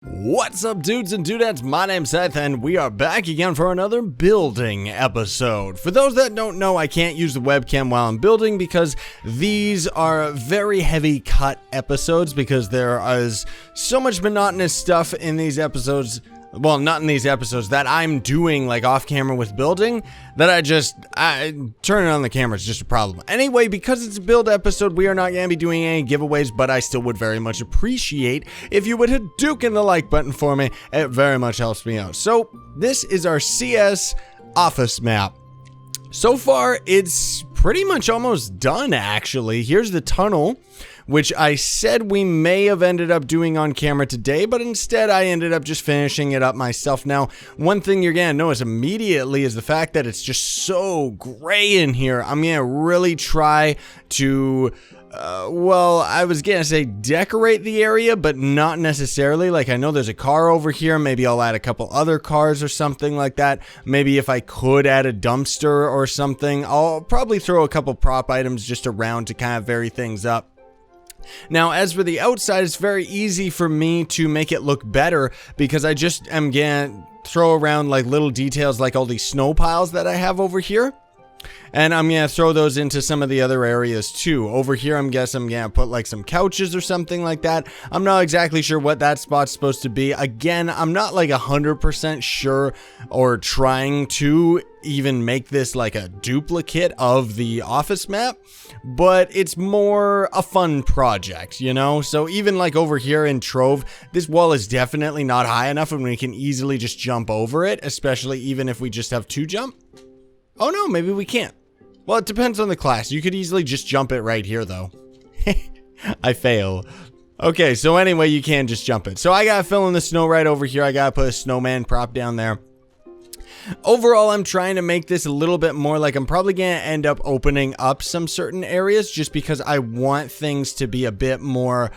What's up, dudes and dudettes? My name's Scythe, and we are back again for another building episode. For those that don't know, I can't use the webcam while I'm building because these are very heavy cut episodes because there is so much monotonous stuff in these episodes. Well, not in these episodes, that I'm doing like off camera with building, that I turning on the camera is just a problem. Anyway, because it's a build episode, we are not going to be doing any giveaways, but I still would very much appreciate if you would hit Duke the like button for me. It very much helps me out. So this is our CS office map. So far, it's pretty much almost done, actually. Here's the tunnel, which I said we may have ended up doing on camera today, but instead I ended up just finishing it up myself. Now, one thing you're gonna notice immediately is the fact that it's just so gray in here. I'm gonna really try to, well, I was gonna say decorate the area, but not necessarily. Like, I know there's a car over here. Maybe I'll add a couple other cars or something like that. Maybe if I could add a dumpster or something, I'll probably throw a couple prop items just around to kind of vary things up. Now, as for the outside, it's very easy for me to make it look better because I just am gonna throw around like little details like all these snow piles that I have over here. And I'm gonna throw those into some of the other areas too. Over here, I'm gonna put like some couches or something like that. I'm not exactly sure what that spot's supposed to be. Again, I'm not like 100% sure or trying to even make this like a duplicate of the office map, but it's more a fun project, you know? So even like over here in Trove, this wall is definitely not high enough and we can easily just jump over it, especially even if we just have to jump. Oh no, maybe we can't. Well, it depends on the class. You could easily just jump it right here, though. I fail. Okay, so anyway, you can just jump it. So I gotta fill in the snow right over here. I gotta put a snowman prop down there. Overall, I'm trying to make this a little bit more like I'm probably going to end up opening up some certain areas just because I want things to be a bit more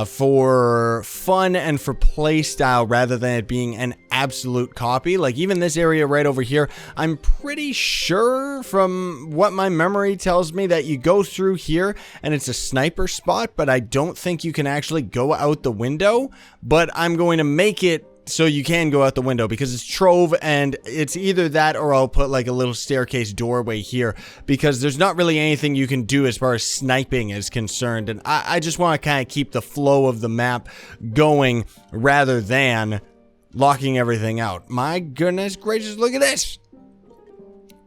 for fun and for play style rather than it being an absolute copy. Like even this area right over here, I'm pretty sure from what my memory tells me that you go through here and it's a sniper spot, but I don't think you can actually go out the window, but I'm going to make it so you can go out the window because it's Trove and it's either that or I'll put like a little staircase doorway here because there's not really anything you can do as far as sniping is concerned. And I just want to kind of keep the flow of the map going rather than locking everything out. My goodness gracious, look at this.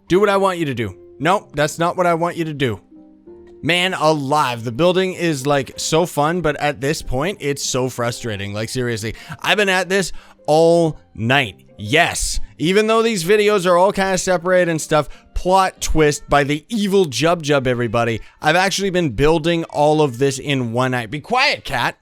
Do what I want you to do. Nope, that's not what I want you to do. Man alive, the building is like so fun, but at this point, it's so frustrating. Like seriously, I've been at this all night. Yes, even though these videos are all kind of separated and stuff, plot twist by the evil Jub everybody. I've actually been building all of this in one night. Be quiet, cat.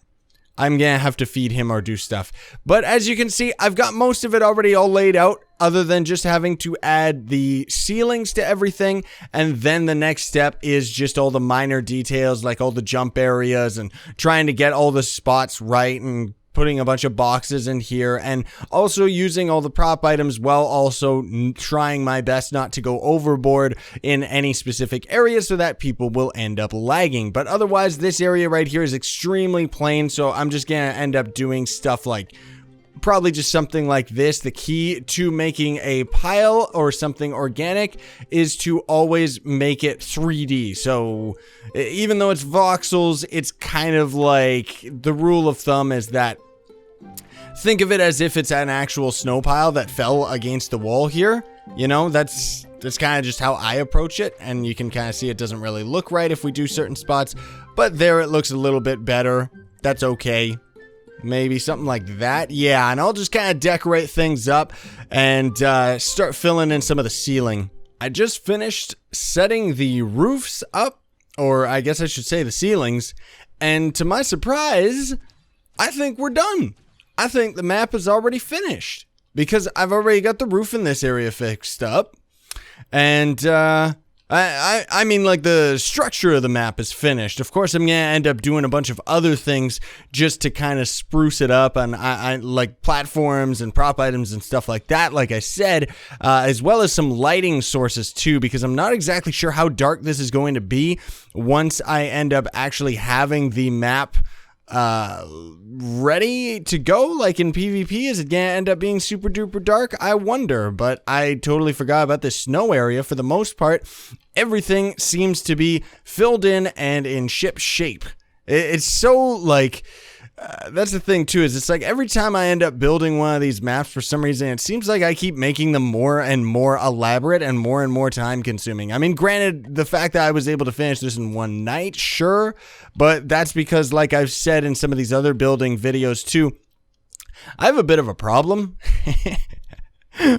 I'm gonna have to feed him or do stuff. But as you can see, I've got most of it already all laid out other than just having to add the ceilings to everything. And then the next step is just all the minor details like all the jump areas and trying to get all the spots right and putting a bunch of boxes in here and also using all the prop items while also trying my best not to go overboard in any specific area so that people will end up lagging. But otherwise, this area right here is extremely plain, so I'm just gonna end up doing stuff like probably just something like this. The key to making a pile or something organic is to always make it 3D. So even though it's voxels, it's kind of like the rule of thumb is that think of it as if it's an actual snow pile that fell against the wall here. You know, that's kind of just how I approach it. And you can kind of see it doesn't really look right if we do certain spots, but there it looks a little bit better. That's okay. Maybe something like that. Yeah, and I'll just kind of decorate things up and start filling in some of the ceiling. I just finished setting the roofs up, or I guess I should say the ceilings, and to my surprise, I think we're done. I think the map is already finished because I've already got the roof in this area fixed up, and I mean, like, the structure of the map is finished. Of course, I'm gonna end up doing a bunch of other things just to kind of spruce it up, and I like platforms and prop items and stuff like that, like I said, as well as some lighting sources too, because I'm not exactly sure how dark this is going to be once I end up actually having the map ready to go, like in PvP? Is it gonna end up being super duper dark? I wonder, but I totally forgot about the snow area. For the most part, everything seems to be filled in and in ship shape. It's so, like, that's the thing too, is it's like every time I end up building one of these maps, for some reason it seems like I keep making them more and more elaborate and more time consuming. I mean, granted, the fact that I was able to finish this in one night, sure, but that's because, like I've said in some of these other building videos too, I have a bit of a problem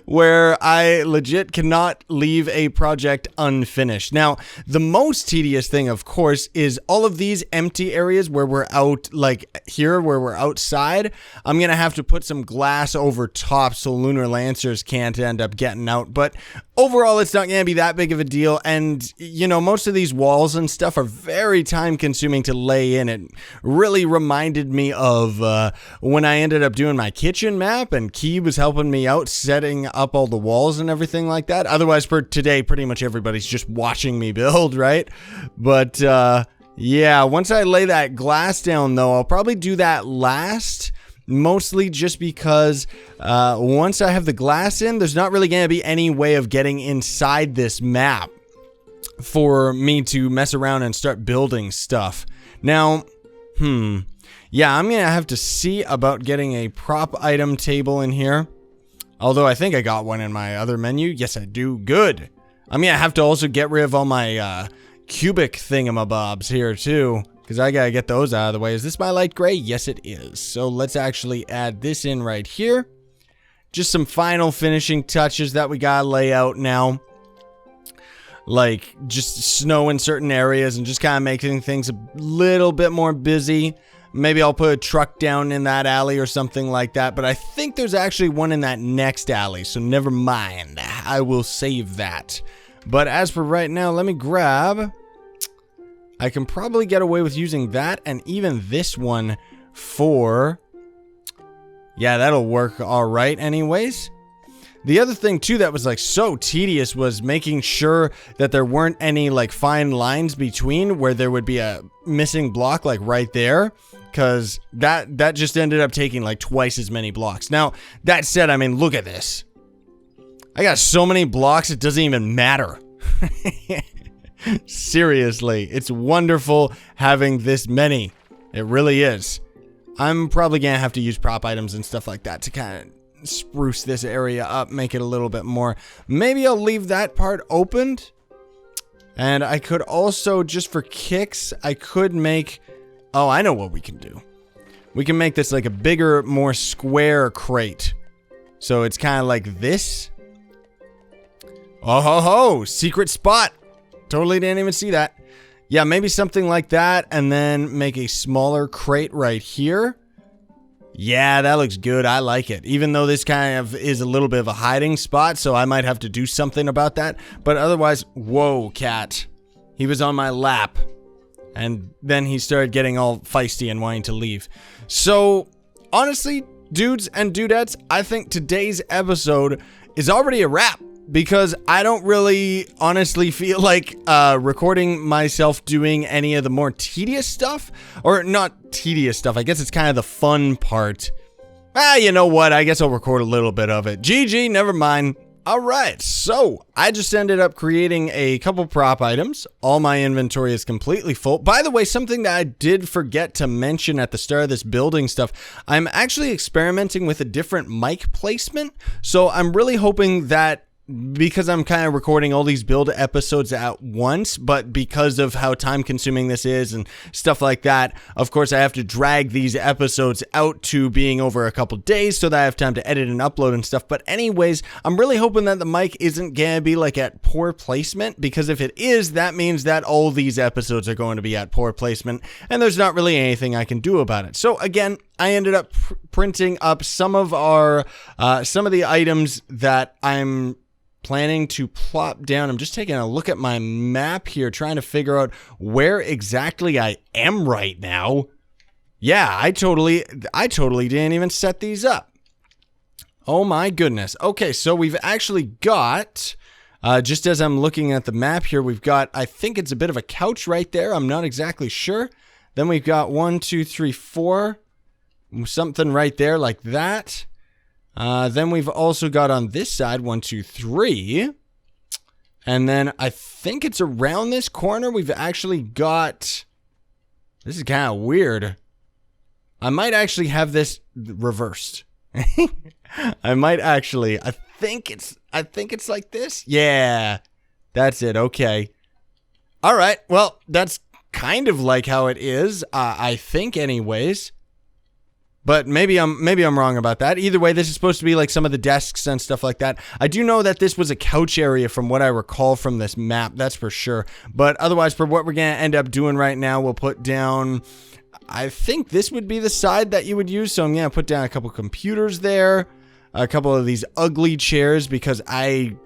where I legit cannot leave a project unfinished. Now, the most tedious thing, of course, is all of these empty areas where we're out, like here, where we're outside. I'm going to have to put some glass over top so lunar lancers can't end up getting out. But overall, it's not going to be that big of a deal. And, you know, most of these walls and stuff are very time consuming to lay in. It really reminded me of when I ended up doing my kitchen map and Key was helping me out setting up all the walls and everything like that. Otherwise, for today, pretty much everybody's just watching me build, right? But yeah, once I lay that glass down, though, I'll probably do that last. Mostly just because once I have the glass in, there's not really going to be any way of getting inside this map for me to mess around and start building stuff. Now, yeah, I'm going to have to see about getting a prop item table in here. Although I think I got one in my other menu. Yes, I do. Good. I'm going to have to also get rid of all my cubic thingamabobs here too, because I got to get those out of the way. Is this my light gray? Yes, it is. So let's actually add this in right here. Just some final finishing touches that we got to lay out now. Like just snow in certain areas and just kind of making things a little bit more busy. Maybe I'll put a truck down in that alley or something like that. But I think there's actually one in that next alley. So never mind. I will save that. But as for right now, let me grab. I can probably get away with using that and even this one for. Yeah, that'll work all right anyways. The other thing too that was like so tedious was making sure that there weren't any like fine lines between where there would be a missing block like right there. Because that just ended up taking like twice as many blocks. Now, that said, I mean, look at this. I got so many blocks, it doesn't even matter. Seriously, it's wonderful having this many. It really is. I'm probably going to have to use prop items and stuff like that to kind of spruce this area up, make it a little bit more. Maybe I'll leave that part opened. And I could also, just for kicks, I could make... Oh, I know what we can do. We can make this like a bigger, more square crate. So it's kind of like this. Oh ho ho! Secret spot! Totally didn't even see that. Yeah, maybe something like that, and then make a smaller crate right here. Yeah, that looks good. I like it. Even though this kind of is a little bit of a hiding spot, so I might have to do something about that. But otherwise, whoa, cat. He was on my lap. And then he started getting all feisty and wanting to leave. So, honestly, dudes and dudettes, I think today's episode is already a wrap. Because I don't really honestly feel like recording myself doing any of the more tedious stuff. Or not tedious stuff, I guess it's kind of the fun part. You know what, I guess I'll record a little bit of it. GG, never mind. Alright, so I just ended up creating a couple prop items. All my inventory is completely full. By the way, something that I did forget to mention at the start of this building stuff, I'm actually experimenting with a different mic placement. So I'm really hoping that, because I'm kind of recording all these build episodes at once, but because of how time consuming this is and stuff like that, of course I have to drag these episodes out to being over a couple days so that I have time to edit and upload and stuff. But anyways, I'm really hoping that the mic isn't gonna be like at poor placement, because if it is, that means that all these episodes are going to be at poor placement and there's not really anything I can do about it. So again, I ended up printing up some of the items that I'm planning to plop down. I'm just taking a look at my map here, trying to figure out where exactly I am right now. Yeah, I totally didn't even set these up. Oh my goodness. Okay, so we've actually got, just as I'm looking at the map here, we've got, I think it's a bit of a couch right there. I'm not exactly sure. Then we've got 1, 2, 3, 4. Something right there like that. Then we've also got on this side 1, 2, 3. And then I think it's around this corner we've actually got... This is kind of weird. I might actually have this reversed. I might actually. I think it's like this. Yeah. That's it. Okay. All right. Well, that's kind of like how it is. I think anyways. But maybe I'm wrong about that. Either way, this is supposed to be like some of the desks and stuff like that. I do know that this was a couch area from what I recall from this map, that's for sure. But otherwise, for what we're going to end up doing right now, we'll put down... I think this would be the side that you would use. So I'm going to put down a couple computers there. A couple of these ugly chairs because I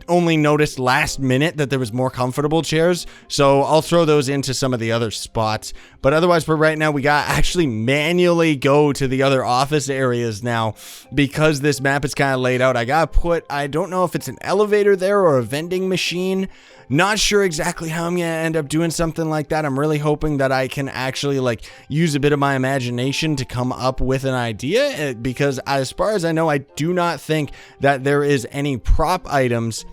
only noticed last minute that there was more comfortable chairs, so I'll throw those into some of the other spots. But otherwise, for right now, we gotta actually manually go to the other office areas now because this map is kind of laid out. I gotta put, I don't know if it's an elevator there or a vending machine. Not sure exactly how I'm gonna end up doing something like that. I'm really hoping that I can actually like use a bit of my imagination to come up with an idea, because as far as I know, I do not think that there is any prop items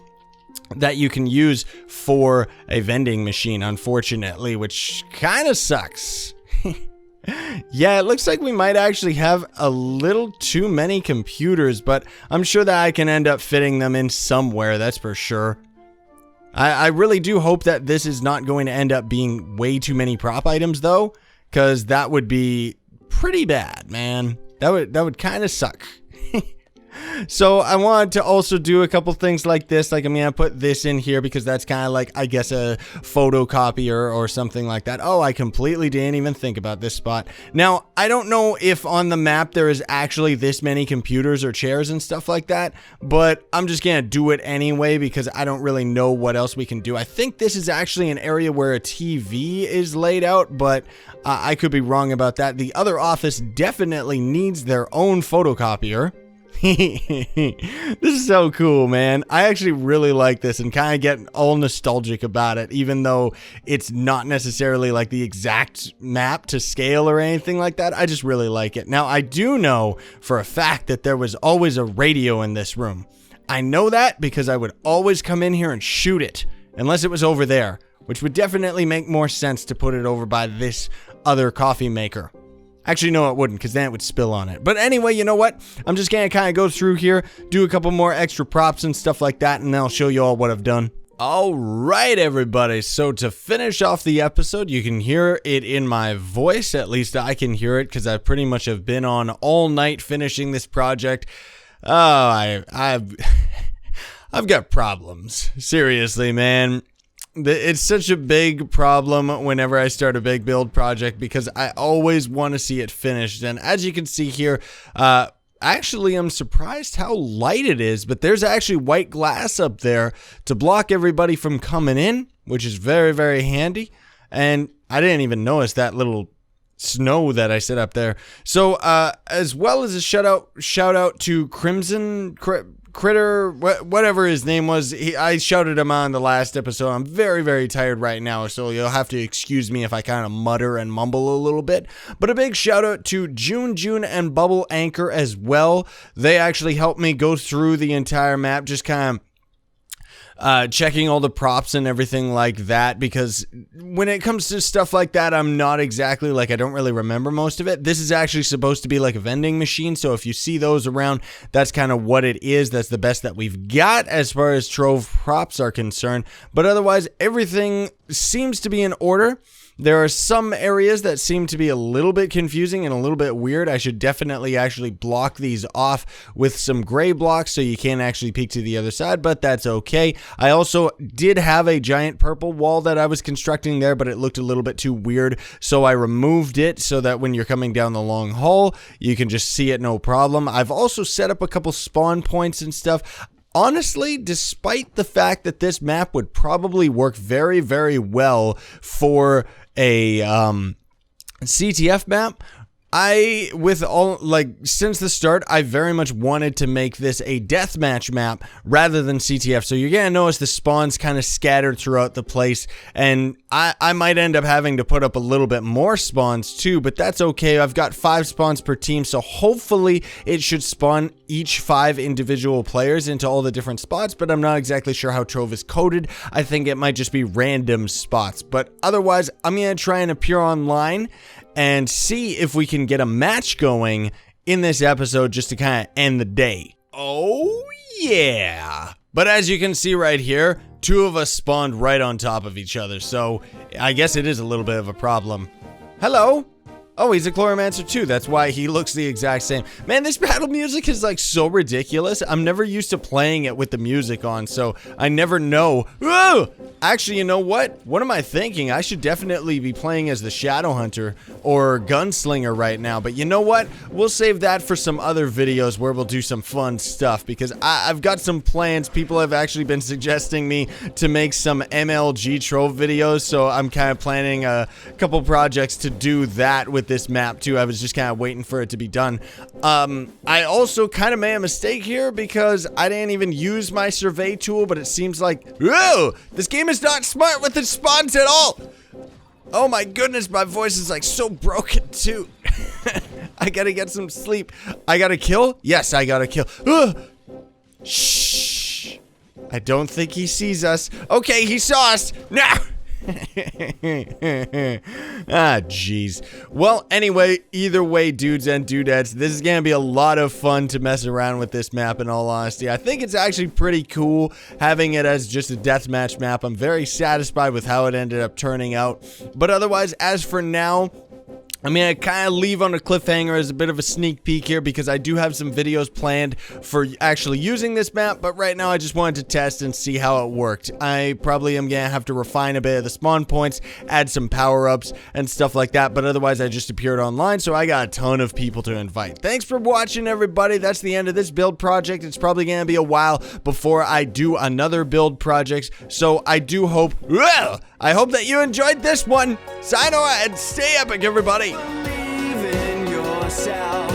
that you can use for a vending machine, unfortunately, which kind of sucks. Yeah, it looks like we might actually have a little too many computers, but I'm sure that I can end up fitting them in somewhere, that's for sure. I really do hope that this is not going to end up being way too many prop items, though, because that would be pretty bad, man. That would kind of suck. So I wanted to also do a couple things like this. Like I'm going to put this in here because that's kind of like, I guess, a photocopier or something like that. Oh, I completely didn't even think about this spot. Now, I don't know if on the map there is actually this many computers or chairs and stuff like that, but I'm just going to do it anyway because I don't really know what else we can do. I think this is actually an area where a TV is laid out, but I could be wrong about that. The other office definitely needs their own photocopier. This is so cool, man. I actually really like this and kind of get all nostalgic about it, even though it's not necessarily like the exact map to scale or anything like that. I just really like it. Now, I do know for a fact that there was always a radio in this room. I know that because I would always come in here and shoot it, unless it was over there, which would definitely make more sense to put it over by this other coffee maker. Actually, no, it wouldn't, because then it would spill on it. But anyway, you know what? I'm just going to kind of go through here, do a couple more extra props and stuff like that, and then I'll show you all what I've done. All right, everybody. So to finish off the episode, you can hear it in my voice. At least I can hear it, because I pretty much have been on all night finishing this project. Oh, I've got problems. Seriously, man. It's such a big problem whenever I start a big build project because I always want to see it finished. And as you can see here, actually I'm surprised how light it is, but there's actually white glass up there to block everybody from coming in, which is very, very handy. And I didn't even notice that little snow that I set up there. So as well as a shout out to Crimson Critter, whatever his name was. I shouted him on the last episode. I'm very, very tired right now, so you'll have to excuse me if I kind of mutter and mumble a little bit. But a big shout out to June, and Bubble Anchor as well. They actually helped me go through the entire map, just kind of checking all the props and everything like that, because when it comes to stuff like that, I'm not exactly like, I don't really remember most of it. This is actually supposed to be like a vending machine, so if you see those around, that's kind of what it is. That's the best that we've got as far as Trove props are concerned, but otherwise everything seems to be in order. There are some areas that seem to be a little bit confusing and a little bit weird. I should definitely actually block these off with some gray blocks so you can't actually peek to the other side, but that's okay. I also did have a giant purple wall that I was constructing there, but it looked a little bit too weird, so I removed it so that when you're coming down the long hall, you can just see it no problem. I've also set up a couple spawn points and stuff. Honestly, despite the fact that this map would probably work very, very well for a CTF map, since the start, I very much wanted to make this a deathmatch map rather than CTF. So you're gonna notice the spawns kind of scattered throughout the place, and I might end up having to put up a little bit more spawns too, but that's okay. I've got 5 spawns per team, so hopefully it should spawn each 5 individual players into all the different spots, but I'm not exactly sure how Trove is coded. I think it might just be random spots, but otherwise, I'm gonna try and appear online and see if we can get a match going in this episode just to kind of end the day. Oh yeah. But as you can see right here, 2 of us spawned right on top of each other, so I guess it is a little bit of a problem. Hello? Oh, he's a Chloromancer too. That's why he looks the exact same. Man, this battle music is like so ridiculous. I'm never used to playing it with the music on, so I never know. Whoa! Actually, you know what? What am I thinking? I should definitely be playing as the Shadow Hunter or Gunslinger right now. But you know what? We'll save that for some other videos where we'll do some fun stuff, because I've got some plans. People have actually been suggesting me to make some MLG Trove videos, so I'm kind of planning a couple projects to do that with this map too. I was just kind of waiting for it to be done. I also kind of made a mistake here because I didn't even use my survey tool, but it seems like, whoa, this game is not smart with its spawns at all. Oh my goodness, my voice is like so broken too. I gotta get some sleep. I gotta kill? Yes, I gotta kill. Shh. I don't think he sees us. Okay, he saw us. Now. Jeez. Well, anyway, either way, dudes and dudettes, this is gonna be a lot of fun to mess around with this map, in all honesty. I think it's actually pretty cool having it as just a deathmatch map. I'm very satisfied with how it ended up turning out. But otherwise, as for now, I mean, I kind of leave on a cliffhanger as a bit of a sneak peek here, because I do have some videos planned for actually using this map, but right now I just wanted to test and see how it worked. I probably am going to have to refine a bit of the spawn points, add some power-ups and stuff like that, but otherwise I just appeared online, so I got a ton of people to invite. Thanks for watching, everybody. That's the end of this build project. It's probably going to be a while before I do another build project, so I do hope, I hope that you enjoyed this one. Sayonara and stay epic, everybody. Believe in yourself.